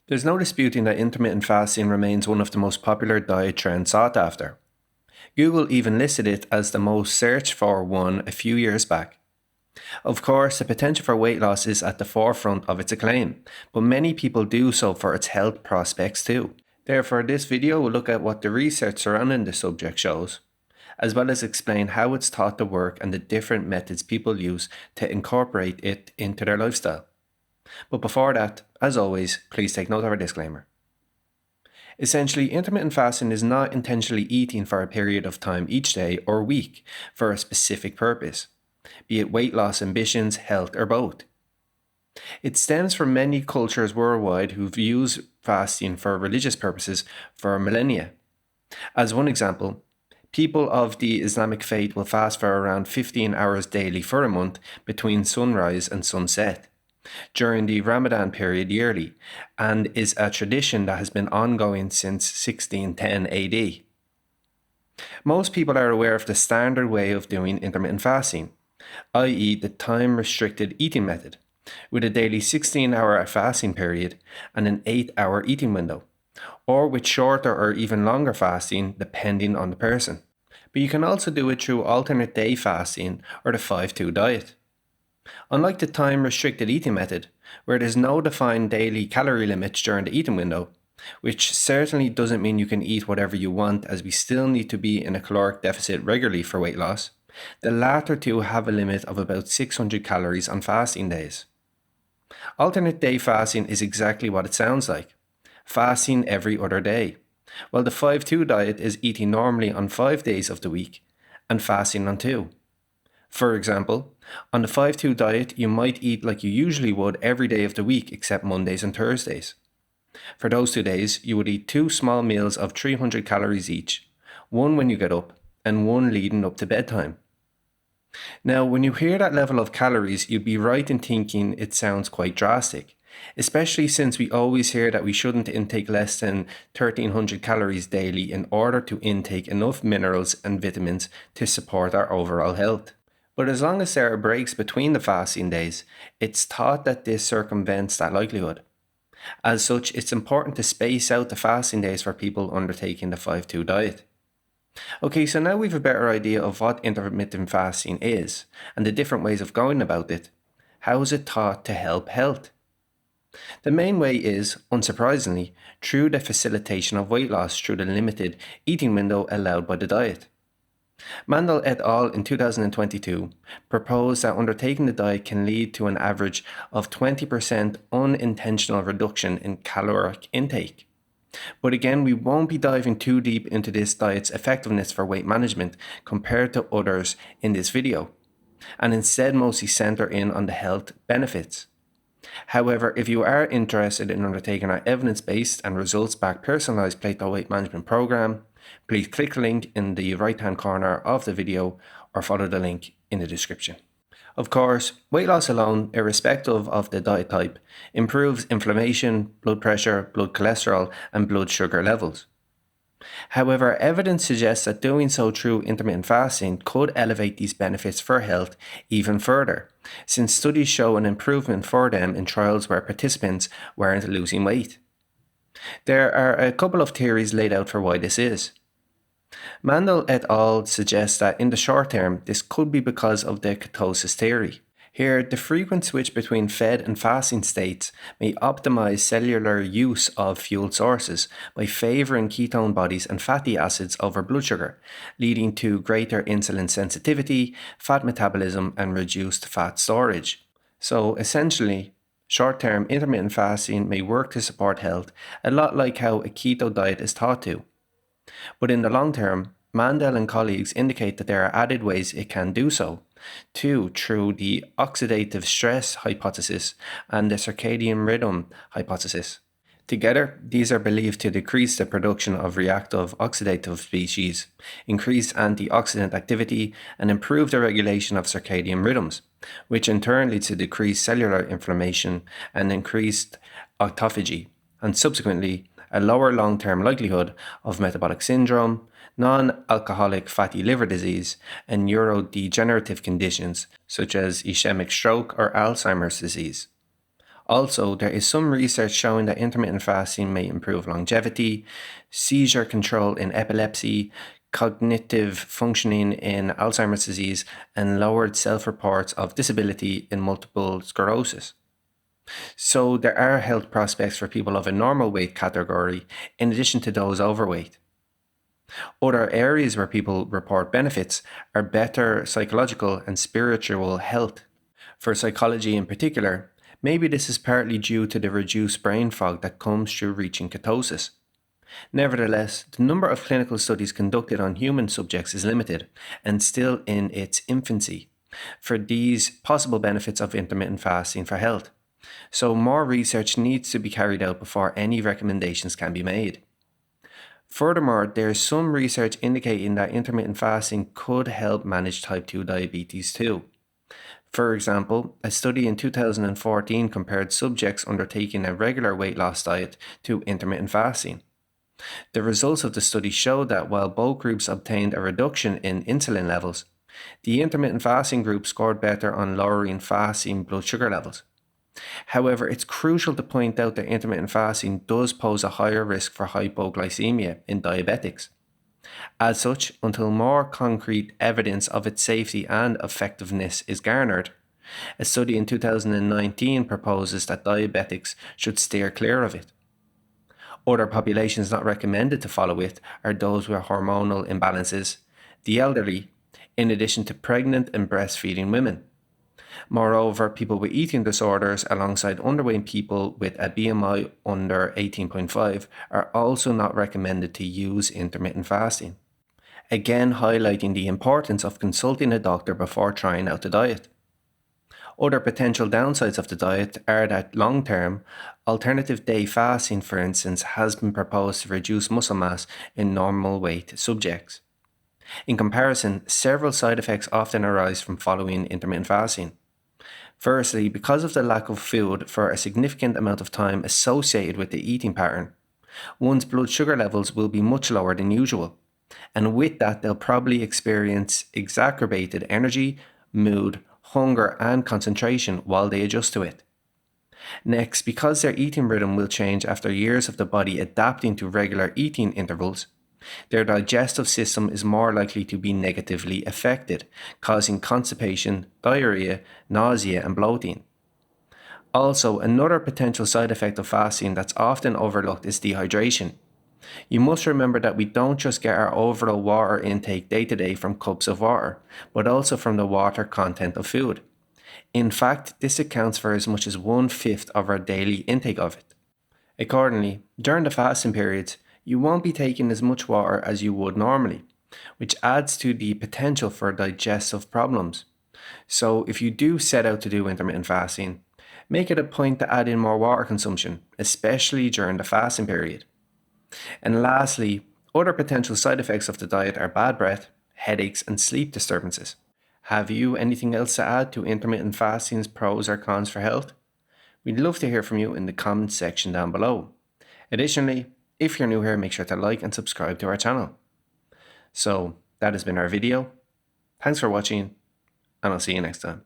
There's no disputing that intermittent fasting remains one of the most popular diet trends sought after. Google even listed it as the most searched for one a few years back. Of course, the potential for weight loss is at the forefront of its acclaim, but many people do so for its health prospects too. Therefore, this video will look at what the research surrounding the subject shows, as well as explain how it's thought to work and the different methods people use to incorporate it into their lifestyle. But before that, as always, please take note of our disclaimer. Essentially, intermittent fasting is not intentionally eating for a period of time each day or week for a specific purpose, be it weight loss ambitions, health, or both. It stems from many cultures worldwide who've used fasting for religious purposes for millennia. As one example, people of the Islamic faith will fast for around 15 hours daily for a month between sunrise and sunset during the Ramadan period yearly, and is a tradition that has been ongoing since 1610 AD. Most people are aware of the standard way of doing intermittent fasting, i.e. the time-restricted eating method, with a daily 16-hour fasting period and an 8-hour eating window, or with shorter or even longer fasting depending on the person. But you can also do it through alternate day fasting or the 5-2 diet. Unlike the time-restricted eating method, where there's no defined daily calorie limits during the eating window, which certainly doesn't mean you can eat whatever you want, as we still need to be in a caloric deficit regularly for weight loss, the latter two have a limit of about 600 calories on fasting days. Alternate day fasting is exactly what it sounds like, fasting every other day, while the 5-2 diet is eating normally on 5 days of the week and fasting on 2. For example, on the 5-2 diet, you might eat like you usually would every day of the week except Mondays and Thursdays. For those 2 days, you would eat 2 small meals of 300 calories each, one when you get up and one leading up to bedtime. Now, when you hear that level of calories, you'd be right in thinking it sounds quite drastic, especially since we always hear that we shouldn't intake less than 1300 calories daily in order to intake enough minerals and vitamins to support our overall health. But as long as there are breaks between the fasting days, it's thought that this circumvents that likelihood. As such, it's important to space out the fasting days for people undertaking the 5-2 diet. Okay, so now we've a better idea of what intermittent fasting is and the different ways of going about it. How is it thought to help health? The main way is, unsurprisingly, through the facilitation of weight loss through the limited eating window allowed by the diet. Mandel et al. In 2022 proposed that undertaking the diet can lead to an average of 20% unintentional reduction in caloric intake. But again, we won't be diving too deep into this diet's effectiveness for weight management compared to others in this video, and instead mostly center in on the health benefits. However, if you are interested in undertaking our evidence-based and results-backed personalized Plato weight management program, please click the link in the right-hand corner of the video or follow the link in the description. Of course, weight loss alone, irrespective of the diet type, improves inflammation, blood pressure, blood cholesterol, and blood sugar levels. However, evidence suggests that doing so through intermittent fasting could elevate these benefits for health even further, since studies show an improvement for them in trials where participants weren't losing weight. There are a couple of theories laid out for why this is. Mandel et al. Suggests that in the short term, this could be because of the ketosis theory. Here, the frequent switch between fed and fasting states may optimize cellular use of fuel sources by favoring ketone bodies and fatty acids over blood sugar, leading to greater insulin sensitivity, fat metabolism, and reduced fat storage. So essentially, short-term intermittent fasting may work to support health, a lot like how a keto diet is thought to. But in the long term, Mandel and colleagues indicate that there are added ways it can do so, too, through the oxidative stress hypothesis and the circadian rhythm hypothesis. Together, these are believed to decrease the production of reactive oxidative species, increase antioxidant activity, and improve the regulation of circadian rhythms, which in turn leads to decreased cellular inflammation and increased autophagy, and subsequently a lower long-term likelihood of metabolic syndrome, non-alcoholic fatty liver disease, and neurodegenerative conditions such as ischemic stroke or Alzheimer's disease. Also, there is some research showing that intermittent fasting may improve longevity, seizure control in epilepsy, cognitive functioning in Alzheimer's disease, and lowered self-reports of disability in multiple sclerosis. So there are health prospects for people of a normal weight category in addition to those overweight. Other areas where people report benefits are better psychological and spiritual health. For psychology in particular, maybe this is partly due to the reduced brain fog that comes through reaching ketosis. Nevertheless, the number of clinical studies conducted on human subjects is limited and still in its infancy for these possible benefits of intermittent fasting for health. So more research needs to be carried out before any recommendations can be made. Furthermore, there is some research indicating that intermittent fasting could help manage type 2 diabetes too. For example, a study in 2014 compared subjects undertaking a regular weight loss diet to intermittent fasting. The results of the study showed that while both groups obtained a reduction in insulin levels, the intermittent fasting group scored better on lowering fasting blood sugar levels. However, it's crucial to point out that intermittent fasting does pose a higher risk for hypoglycemia in diabetics. As such, until more concrete evidence of its safety and effectiveness is garnered, a study in 2019 proposes that diabetics should steer clear of it. Other populations not recommended to follow it are those with hormonal imbalances, the elderly, in addition to pregnant and breastfeeding women. Moreover, people with eating disorders alongside underweight people with a BMI under 18.5 are also not recommended to use intermittent fasting. Again, highlighting the importance of consulting a doctor before trying out the diet. Other potential downsides of the diet are that long-term, alternative day fasting, for instance, has been proposed to reduce muscle mass in normal weight subjects. In comparison, several side effects often arise from following intermittent fasting. Firstly, because of the lack of food for a significant amount of time associated with the eating pattern, one's blood sugar levels will be much lower than usual, and with that they'll probably experience exacerbated energy, mood, hunger and concentration while they adjust to it. Next, because their eating rhythm will change after years of the body adapting to regular eating intervals, their digestive system is more likely to be negatively affected, causing constipation, diarrhea, nausea, and bloating. Also, another potential side effect of fasting that's often overlooked is dehydration. You must remember that we don't just get our overall water intake day to day from cups of water, but also from the water content of food. In fact, this accounts for as much as 1/5 of our daily intake of it. Accordingly, during the fasting periods, you won't be taking as much water as you would normally, which adds to the potential for digestive problems. So if you do set out to do intermittent fasting, make it a point to add in more water consumption, especially during the fasting period. And lastly, other potential side effects of the diet are bad breath, headaches, and sleep disturbances. Have you anything else to add to intermittent fasting's pros or cons for health? We'd love to hear from you in the comments section down below. Additionally, if you're new here, make sure to like and subscribe to our channel. So that has been our video. Thanks for watching, and I'll see you next time.